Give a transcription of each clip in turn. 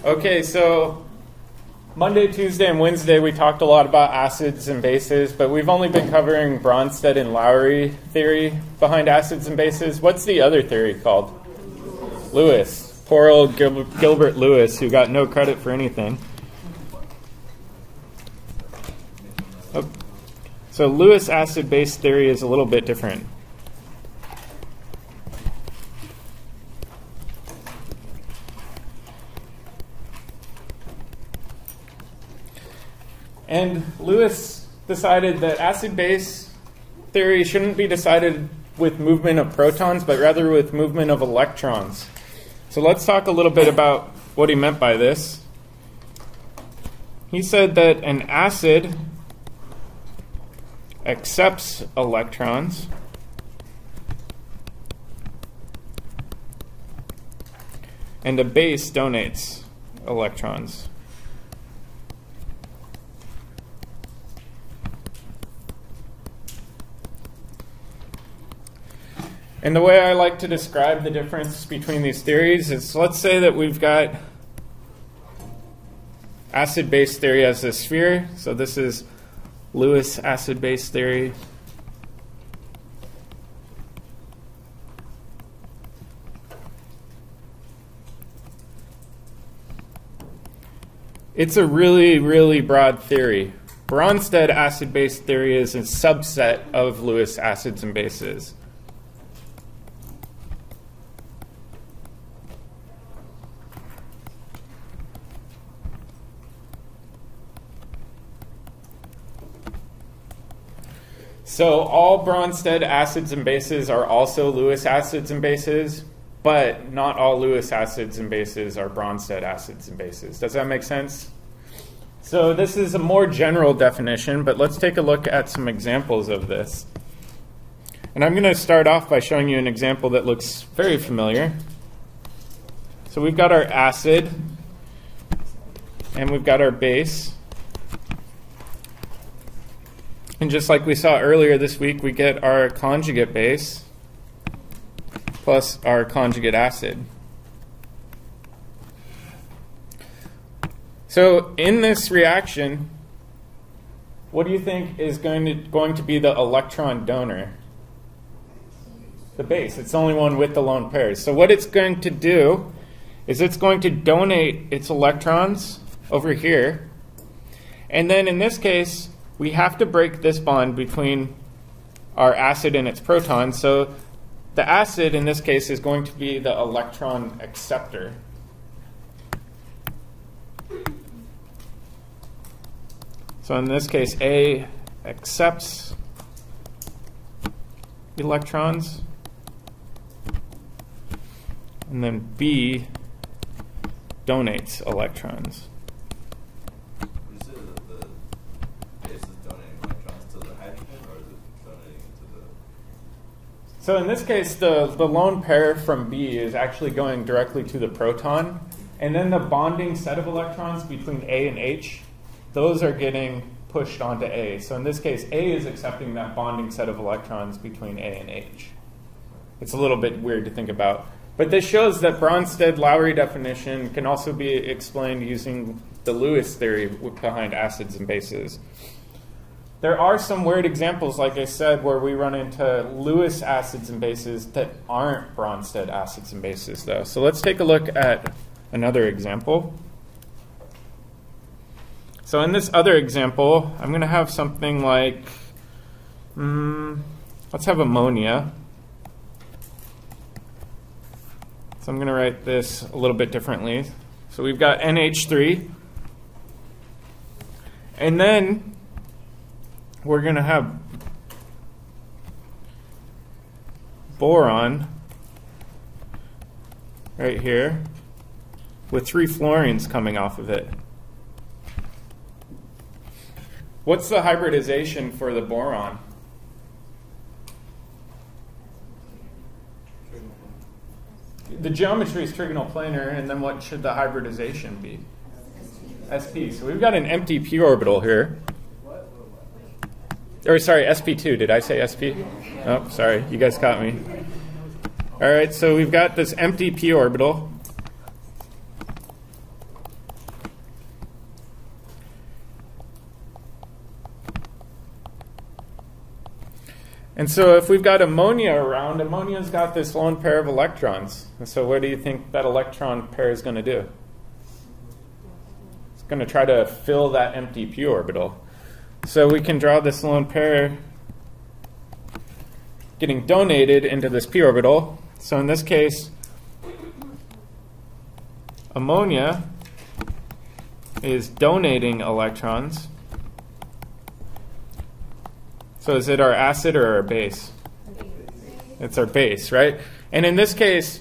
Okay, so Monday, Tuesday, and Wednesday we talked a lot about acids and bases, but we've only been covering Bronsted and Lowry theory behind acids and bases. What's the other theory called? Lewis. Poor old Gilbert Lewis, who got no credit for anything. Oh. So Lewis acid-base theory is a little bit different. And Lewis decided that acid-base theory shouldn't be decided with movement of protons, but rather with movement of electrons. So let's talk a little bit about what he meant by this. He said that an acid accepts electrons and a base donates electrons. And the way I like to describe the difference between these theories is, let's say that we've got acid-base theory as a sphere. So this is Lewis acid-base theory. It's a really, really broad theory. Bronsted acid-base theory is a subset of Lewis acids and bases. So all Bronsted acids and bases are also Lewis acids and bases, but not all Lewis acids and bases are Bronsted acids and bases. Does that make sense? So this is a more general definition, but let's take a look at some examples of this. And I'm going to start off by showing you an example that looks very familiar. So we've got our acid, and we've got our base. And just like we saw earlier this week, we get our conjugate base plus our conjugate acid. So in this reaction, what do you think is going to be the electron donor? The base. It's the only one with the lone pairs. So what it's going to do is it's going to donate its electrons over here. And then in this case, we have to break this bond between our acid and its proton. So the acid in this case is going to be the electron acceptor. So in this case, A accepts electrons, and then B donates electrons. So in this case, the lone pair from B is actually going directly to the proton. And then the bonding set of electrons between A and H, those are getting pushed onto A. So in this case, A is accepting that bonding set of electrons between A and H. It's a little bit weird to think about. But this shows that Bronsted-Lowry definition can also be explained using the Lewis theory behind acids and bases. There are some weird examples, like I said, where we run into Lewis acids and bases that aren't Bronsted acids and bases, though. So let's take a look at another example. So in this other example, I'm going to have something like, let's have ammonia. So I'm going to write this a little bit differently. So we've got NH3. And then we're going to have boron right here with 3 fluorines coming off of it. What's the hybridization for the boron? The geometry is trigonal planar, and then what should the hybridization be? SP. So we've got an empty p orbital here. Or sorry, sp2. Did I say sp? Oh, sorry. You guys caught me. All right, so we've got this empty p orbital. And so if we've got ammonia around, ammonia's got this lone pair of electrons. And so what do you think that electron pair is going to do? It's going to try to fill that empty p orbital. So we can draw this lone pair getting donated into this p orbital. So in this case, ammonia is donating electrons. So is it our acid or our base? It's our base, right? And in this case,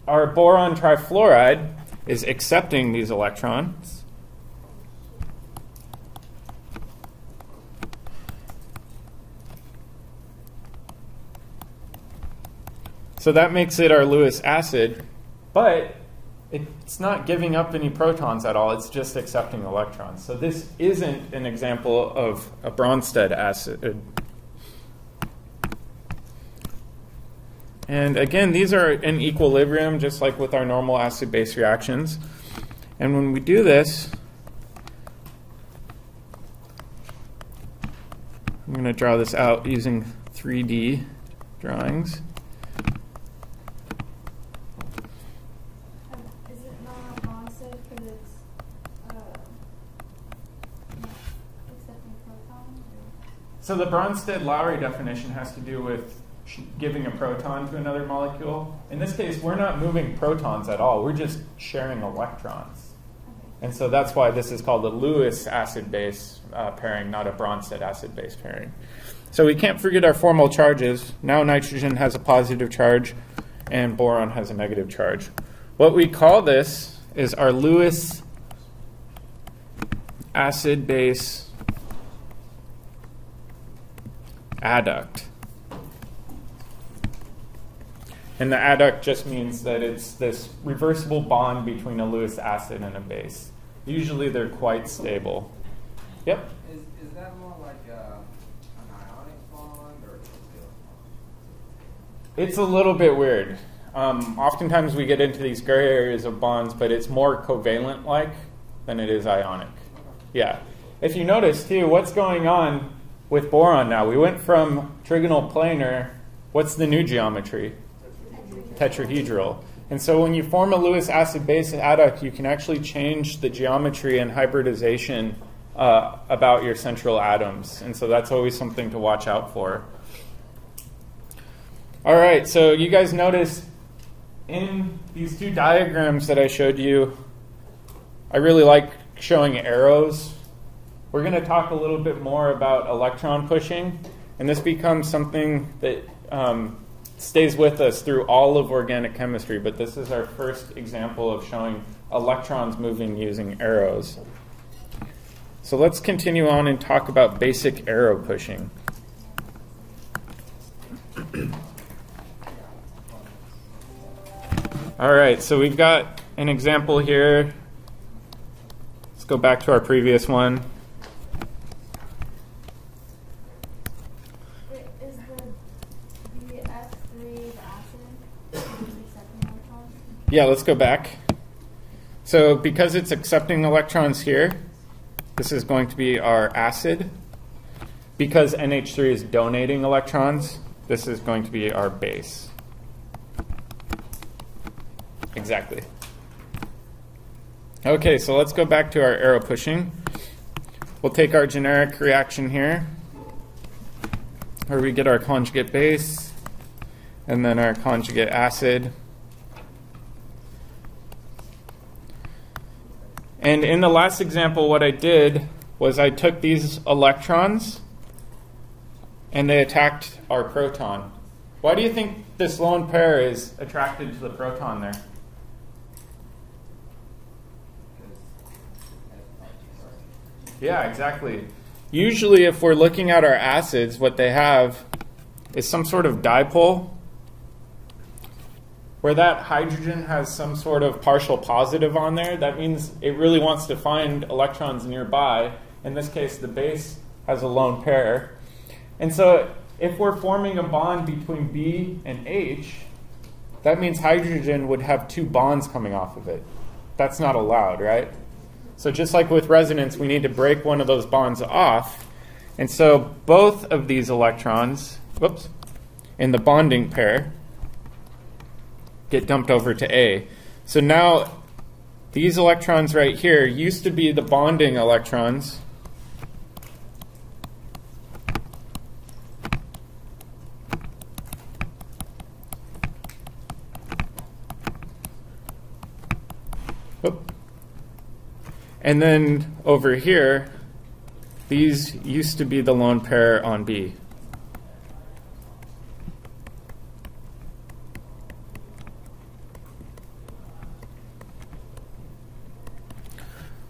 our boron trifluoride is accepting these electrons. So that makes it our Lewis acid, but it's not giving up any protons at all. It's just accepting electrons. So this isn't an example of a Bronsted acid. And again, these are in equilibrium, just like with our normal acid-base reactions. And when we do this, I'm going to draw this out using 3D drawings. So the Bronsted-Lowry definition has to do with giving a proton to another molecule. In this case, we're not moving protons at all. We're just sharing electrons. And so that's why this is called a Lewis acid-base pairing, not a Bronsted acid-base pairing. So we can't forget our formal charges. Now nitrogen has a positive charge and boron has a negative charge. What we call this is our Lewis acid-base adduct. And the adduct just means that it's this reversible bond between a Lewis acid and a base. Usually they're quite stable. Yep? Is that more like an ionic bond or a covalent bond? It's a little bit weird. Oftentimes we get into these gray areas of bonds, but it's more covalent-like than it is ionic. Yeah. If you notice, too, what's going on with boron now? We went from trigonal planar. What's the new geometry? Tetrahedral. And so when you form a Lewis acid-base adduct, you can actually change the geometry and hybridization about your central atoms. And so that's always something to watch out for. All right, so you guys notice in these two diagrams that I showed you, I really like showing arrows. We're going to talk a little bit more about electron pushing, and this becomes something that stays with us through all of organic chemistry, but this is our first example of showing electrons moving using arrows. So let's continue on and talk about basic arrow pushing. All right, so we've got an example here. Let's go back to our previous one. Is the F3 the acid? Yeah, let's go back. So because it's accepting electrons here, this is going to be our acid. Because NH3 is donating electrons, this is going to be our base. Exactly. Okay, so let's go back to our arrow pushing. We'll take our generic reaction here, where we get our conjugate base, and then our conjugate acid. And in the last example, what I did was I took these electrons, and they attacked our proton. Why do you think this lone pair is attracted to the proton there? Yeah, exactly. Usually if we're looking at our acids, what they have is some sort of dipole where that hydrogen has some sort of partial positive on there. That means it really wants to find electrons nearby. In this case, the base has a lone pair. And so if we're forming a bond between B and H, that means hydrogen would have two bonds coming off of it. That's not allowed, right? So just like with resonance, we need to break one of those bonds off. And so both of these electrons, whoops, in the bonding pair get dumped over to A. So now these electrons right here used to be the bonding electrons. Whoop. And then over here, these used to be the lone pair on B.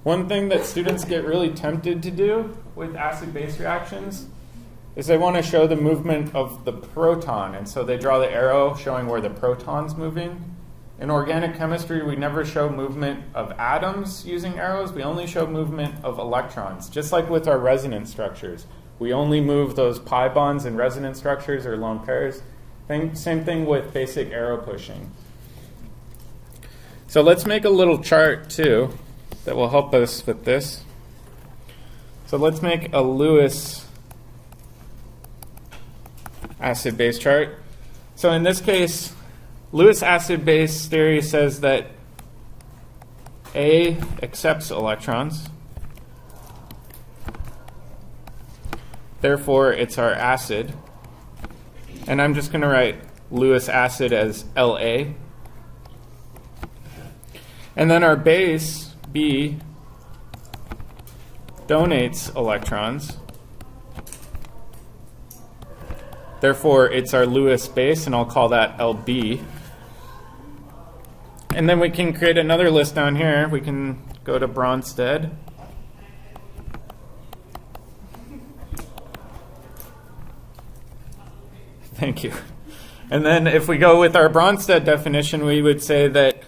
One thing that students get really tempted to do with acid-base reactions is they want to show the movement of the proton, and so they draw the arrow showing where the proton's moving. In organic chemistry, we never show movement of atoms using arrows. We only show movement of electrons, just like with our resonance structures. We only move those pi bonds in resonance structures or lone pairs. Same thing with basic arrow pushing. So let's make a little chart, too, that will help us with this. So let's make a Lewis acid-base chart. So in this case, Lewis acid-base theory says that A accepts electrons. Therefore, it's our acid. And I'm just going to write Lewis acid as La. And then our base, B, donates electrons. Therefore, it's our Lewis base, and I'll call that Lb. And then we can create another list down here. We can go to Bronsted. Thank you. And then if we go with our Bronsted definition, we would say that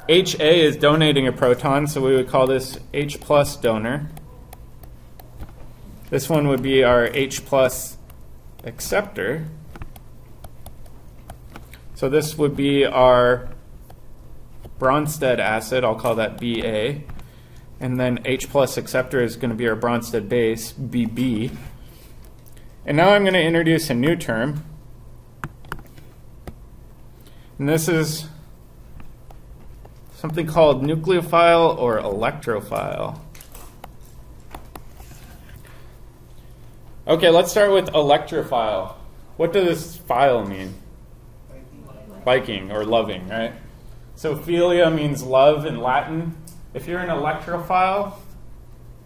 HA is donating a proton, so we would call this H plus donor. This one would be our H plus acceptor. So this would be our Bronsted acid. I'll call that BA. And then H plus acceptor is going to be our Bronsted base, BB. And now I'm going to introduce a new term. And this is something called nucleophile or electrophile. Okay, let's start with electrophile. What does phile mean? Liking or loving, right? So philia means love in Latin. If you're an electrophile,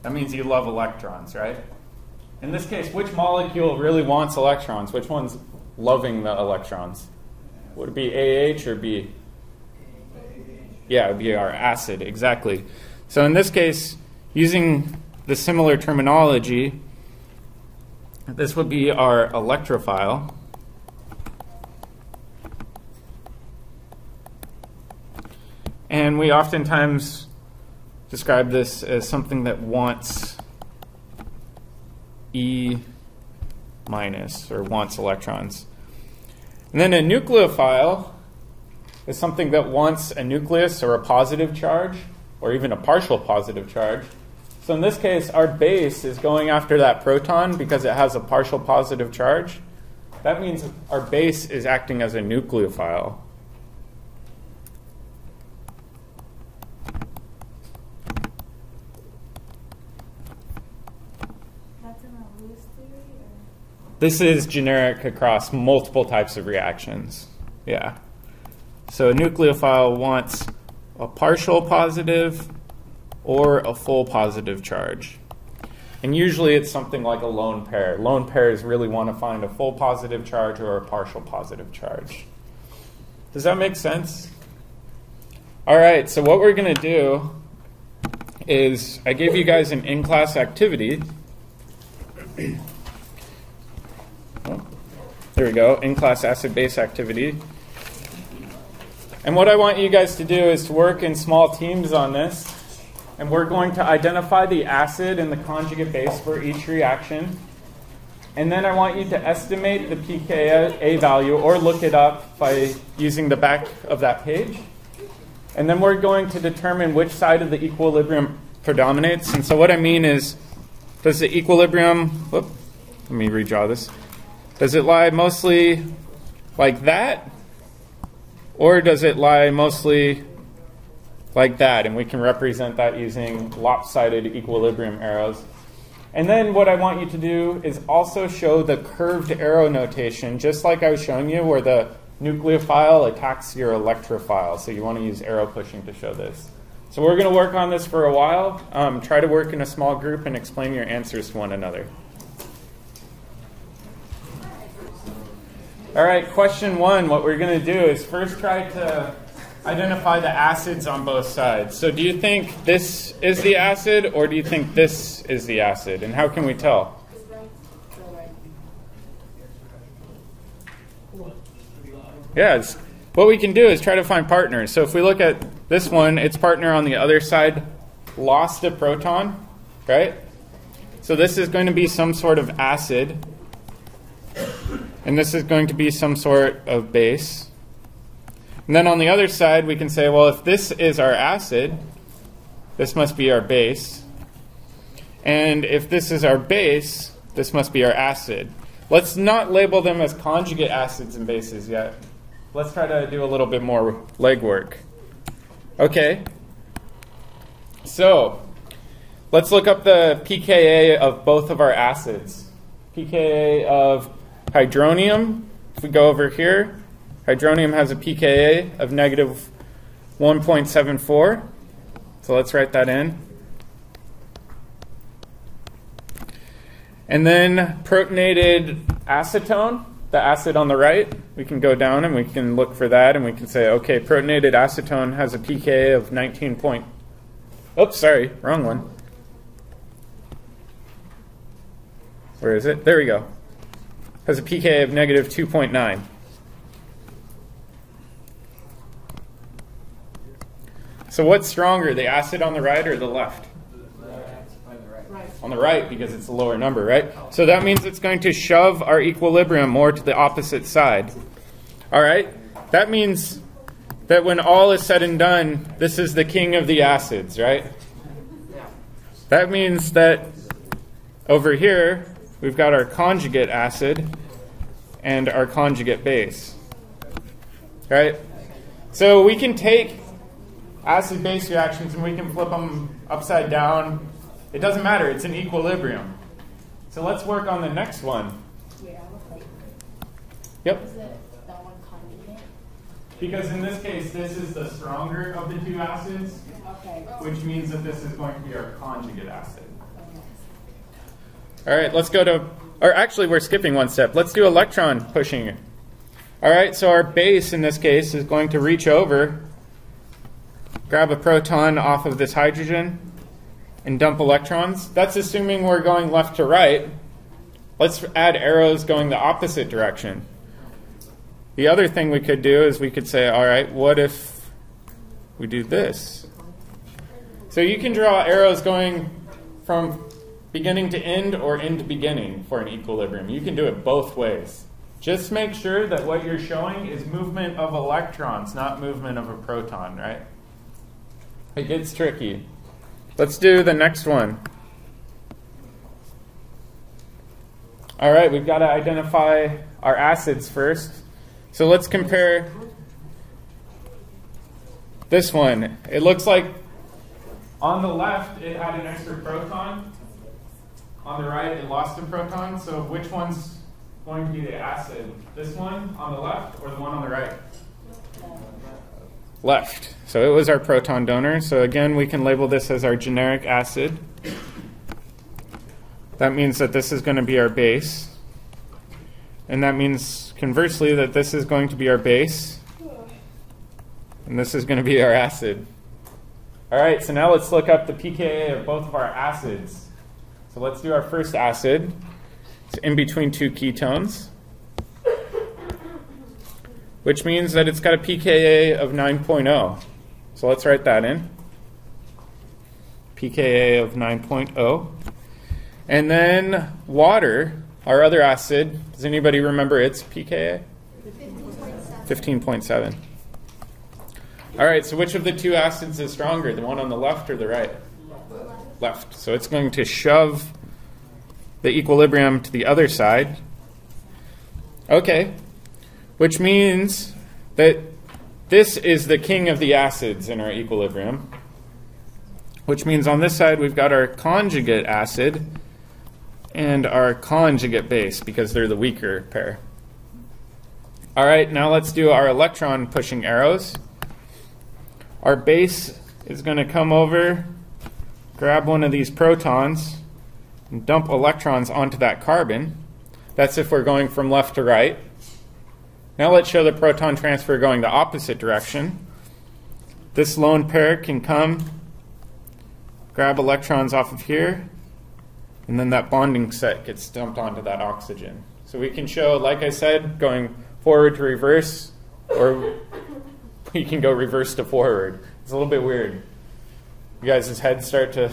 that means you love electrons, right? In this case, which molecule really wants electrons? Which one's loving the electrons? Would it be AH or B? Yeah, it would be our acid, exactly. So in this case, using the similar terminology, this would be our electrophile. And we oftentimes describe this as something that wants E minus, or wants electrons. And then a nucleophile is something that wants a nucleus or a positive charge, or even a partial positive charge. So in this case, our base is going after that proton because it has a partial positive charge. That means our base is acting as a nucleophile. That's in a Lewis theory? Or? This is generic across multiple types of reactions. Yeah. So a nucleophile wants a partial positive or a full positive charge. And usually it's something like a lone pair. Lone pairs really want to find a full positive charge or a partial positive charge. Does that make sense? All right, so what we're going to do is I gave you guys an in-class activity. Oh, there we go, in-class acid-base activity. And what I want you guys to do is to work in small teams on this. And we're going to identify the acid and the conjugate base for each reaction. And then I want you to estimate the pKa value or look it up by using the back of that page. And then we're going to determine which side of the equilibrium predominates. And so what I mean is, does the equilibrium, let me redraw this. Does it lie mostly like that? Or does it lie mostly like that? And we can represent that using lopsided equilibrium arrows. And then what I want you to do is also show the curved arrow notation, just like I was showing you, where the nucleophile attacks your electrophile. So you want to use arrow pushing to show this. So we're going to work on this for a while. Try to work in a small group and explain your answers to one another. All right, question 1. What we're going to do is first try to identify the acids on both sides. So do you think this is the acid, or do you think this is the acid? And how can we tell? Yeah, what we can do is try to find partners. So if we look at this one, its partner on the other side lost a proton, right? So this is going to be some sort of acid, and this is going to be some sort of base. And then on the other side, we can say, well, if this is our acid, this must be our base. And if this is our base, this must be our acid. Let's not label them as conjugate acids and bases yet. Let's try to do a little bit more legwork. Okay. So let's look up the pKa of both of our acids. pKa of hydronium, if we go over here, hydronium has a pKa of negative 1.74. So let's write that in. And then protonated acetone, the acid on the right, we can go down and we can look for that, and we can say, okay, protonated acetone has a pKa of 19 point... Oops, sorry, wrong one. Where is it? There we go. Has a pKa of negative 2.9. So what's stronger, the acid on the right or the left? On the right, because it's a lower number, right? So that means it's going to shove our equilibrium more to the opposite side. All right? That means that when all is said and done, this is the king of the acids, right? That means that over here, we've got our conjugate acid and our conjugate base. Right? So we can take acid-base reactions and we can flip them upside down. It doesn't matter. It's an equilibrium. So let's work on the next one. Yep. Is it that one conjugate? Because in this case, this is the stronger of the two acids, Okay. which means that this is going to be our conjugate acid. All right, let's go to, or actually we're skipping one step. Let's do electron pushing. All right, so our base in this case is going to reach over, grab a proton off of this hydrogen, and dump electrons. That's assuming we're going left to right. Let's add arrows going the opposite direction. The other thing we could do is we could say, all right, what if we do this? So you can draw arrows going from beginning to end or end to beginning for an equilibrium. You can do it both ways. Just make sure that what you're showing is movement of electrons, not movement of a proton, right? It gets tricky. Let's do the next one. All right, we've got to identify our acids first. So let's compare this one. It looks like on the left it had an extra proton. On the right it lost a proton. So which one's going to be the acid? This one on the left or the one on the right? Left. So it was our proton donor. So again, we can label this as our generic acid. That means that this is going to be our base. And that means, conversely, that this is going to be our base. And this is going to be our acid. All right, so now let's look up the pKa of both of our acids. So let's do our first acid. It's in between two ketones, which means that it's got a pKa of 9.0. So let's write that in. pKa of 9.0. And then water, our other acid, does anybody remember its pKa? 15.7. All right, so which of the two acids is stronger, the one on the left or the right? Left. So it's going to shove the equilibrium to the other side. Okay, which means that this is the king of the acids in our equilibrium, which means on this side we've got our conjugate acid and our conjugate base because they're the weaker pair. All right, now let's do our electron pushing arrows. Our base is going to come over, grab one of these protons, and dump electrons onto that carbon. That's if we're going from left to right. Now let's show the proton transfer going the opposite direction. This lone pair can come, grab electrons off of here, and then that bonding set gets dumped onto that oxygen. So we can show, like I said, going forward to reverse, or we can go reverse to forward. It's a little bit weird. You guys' heads start to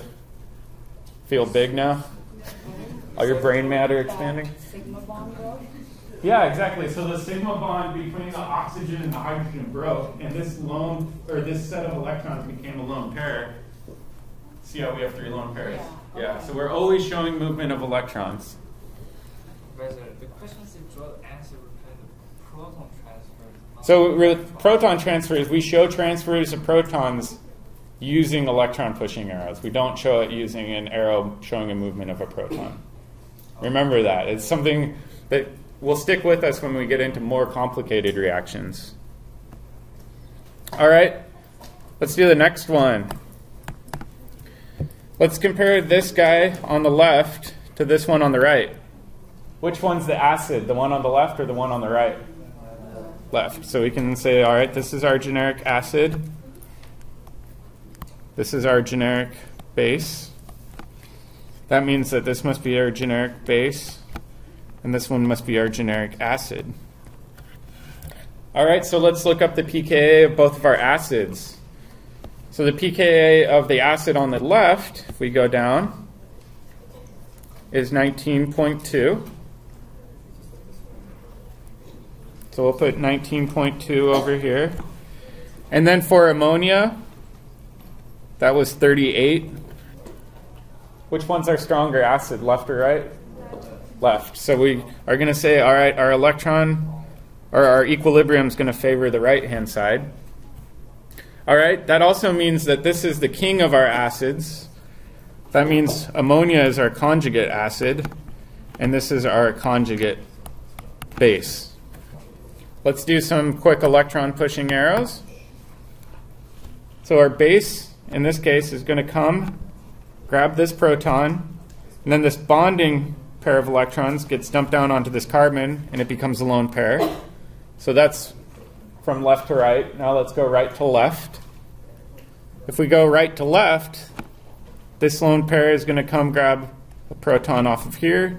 feel big now? All your brain matter expanding? Sigma bond broke? Yeah, exactly. So the sigma bond between the oxygen and the hydrogen broke, and this set of electrons became a lone pair. See how we have 3 lone pairs? Yeah. So we're always showing movement of electrons. Professor, the question is to draw the answer with the proton transfer. So with proton transfers, we show transfers of protons using electron pushing arrows. We don't show it using an arrow showing a movement of a proton. Remember that. It's something that will stick with us when we get into more complicated reactions. All right, let's do the next one. Let's compare this guy on the left to this one on the right. Which one's the acid, the one on the left or the one on the right? Left. So we can say, all right, this is our generic acid. This is our generic base. That means that this must be our generic base, and this one must be our generic acid. All right, so let's look up the pKa of both of our acids. So the pKa of the acid on the left, if we go down, is 19.2. So we'll put 19.2 over here. And then for ammonia, that was 38. Which one's our stronger acid, left or right? Left. So we are going to say, all right, our electron, or our equilibrium is going to favor the right-hand side. All right, that also means that this is the king of our acids. That means ammonia is our conjugate acid, and this is our conjugate base. Let's do some quick electron pushing arrows. So our base, in this case, is going to come, grab this proton, and then this bonding pair of electrons gets dumped down onto this carbon, and it becomes a lone pair. So that's from left to right. Now let's go right to left. If we go right to left, this lone pair is going to come grab a proton off of here,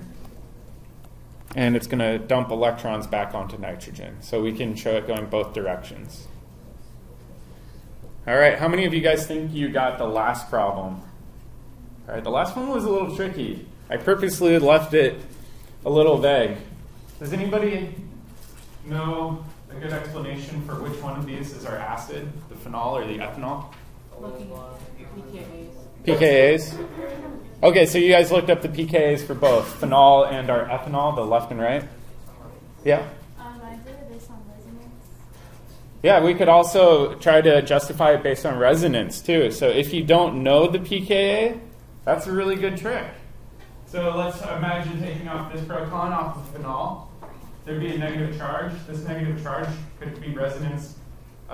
and it's going to dump electrons back onto nitrogen. So we can show it going both directions. All right, how many of you guys think you got the last problem? All right, the last one was a little tricky. I purposely left it a little vague. Does anybody know a good explanation for which one of these is our acid, the phenol or the ethanol? Looking at PKAs. pKa's? Okay, so you guys looked up the pKa's for both phenol and our ethanol, the left and right? Yeah? I did it based on resonance. Yeah, we could also try to justify it based on resonance too. So if you don't know the pKa, that's a really good trick. So let's imagine taking off this proton off of phenol. There'd be a negative charge. This negative charge could be resonance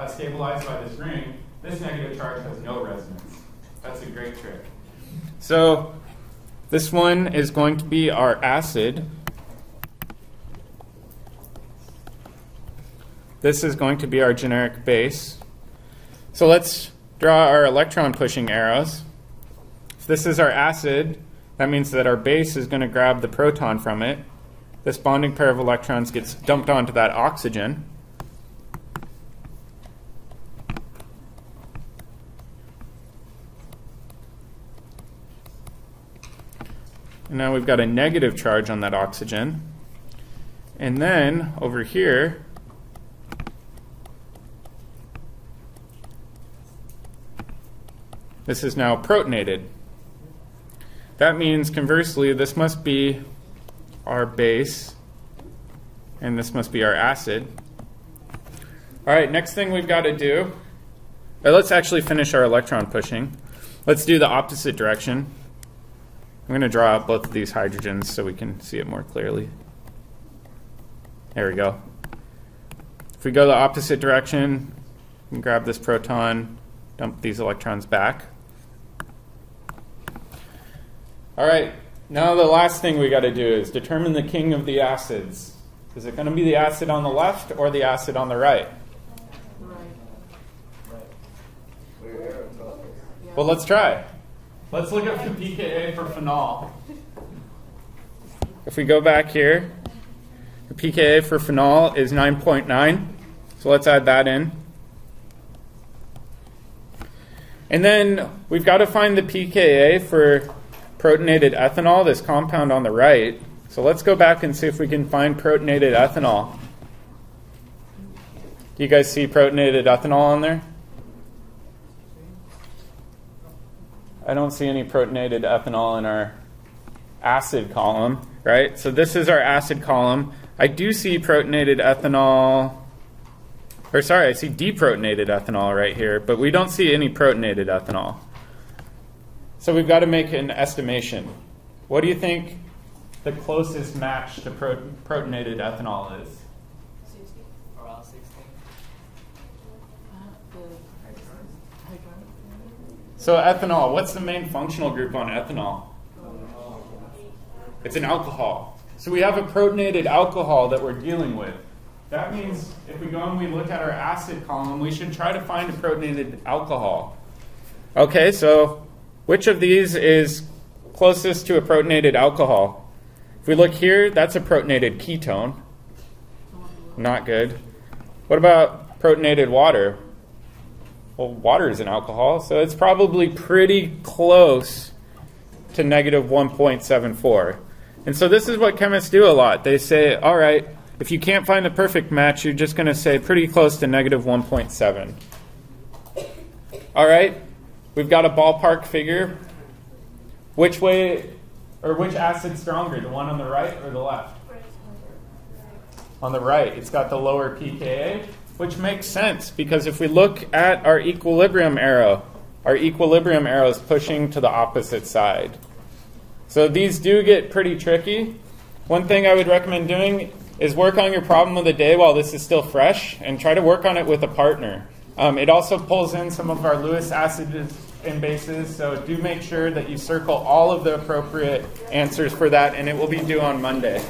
stabilized by this ring. This negative charge has no resonance. That's a great trick. So this one is going to be our acid. This is going to be our generic base. So let's draw our electron pushing arrows. If this is our acid, that means that our base is going to grab the proton from it. This bonding pair of electrons gets dumped onto that oxygen. And now we've got a negative charge on that oxygen. And then over here, this is now protonated. that means conversely this must be our base and this must be our acid. All right, next thing we've got to do, let's actually finish our electron pushing. Let's do the opposite direction. I'm going to draw out both of these hydrogens so we can see it more clearly. There we go. If we go the opposite direction, we can grab this proton, dump these electrons back. All right, now the last thing we got to do is determine the king of the acids. Is it going to be the acid on the left or the acid on the right? Well, let's try. Let's look up the pKa for phenol. If we go back here, the pKa for phenol is 9.9. So let's add that in. And then we've got to find the pKa for protonated ethanol, this compound on the right. So let's go back and see if we can find protonated ethanol. Do you guys see protonated ethanol on there? I don't see any protonated ethanol in our acid column, right? So this is our acid column. I do see protonated ethanol, or sorry, I see deprotonated ethanol right here, but we don't see any protonated ethanol. So we've got to make an estimation. What do you think the closest match to protonated ethanol is? 60. Around 16. So ethanol, what's the main functional group on ethanol? It's an alcohol. So we have a protonated alcohol that we're dealing with. That means if we go and we look at our acid column, we should try to find a protonated alcohol. Okay, so which of these is closest to a protonated alcohol? If we look here, that's a protonated ketone. Not good. What about protonated water? Well, water is an alcohol, so it's probably pretty close to negative 1.74. And so this is what chemists do a lot. They say, all right, if you can't find the perfect match, you're just going to say pretty close to negative 1.7. All right, we've got a ballpark figure. Which way, or which acid's stronger, the one on the right or the left? On the right, it's got the lower pKa, which makes sense because if we look at our equilibrium arrow is pushing to the opposite side. So these do get pretty tricky. One thing I would recommend doing is work on your problem of the day while this is still fresh and try to work on it with a partner. It also pulls in some of our Lewis acids and bases, so do make sure that you circle all of the appropriate answers for that, and it will be due on Monday.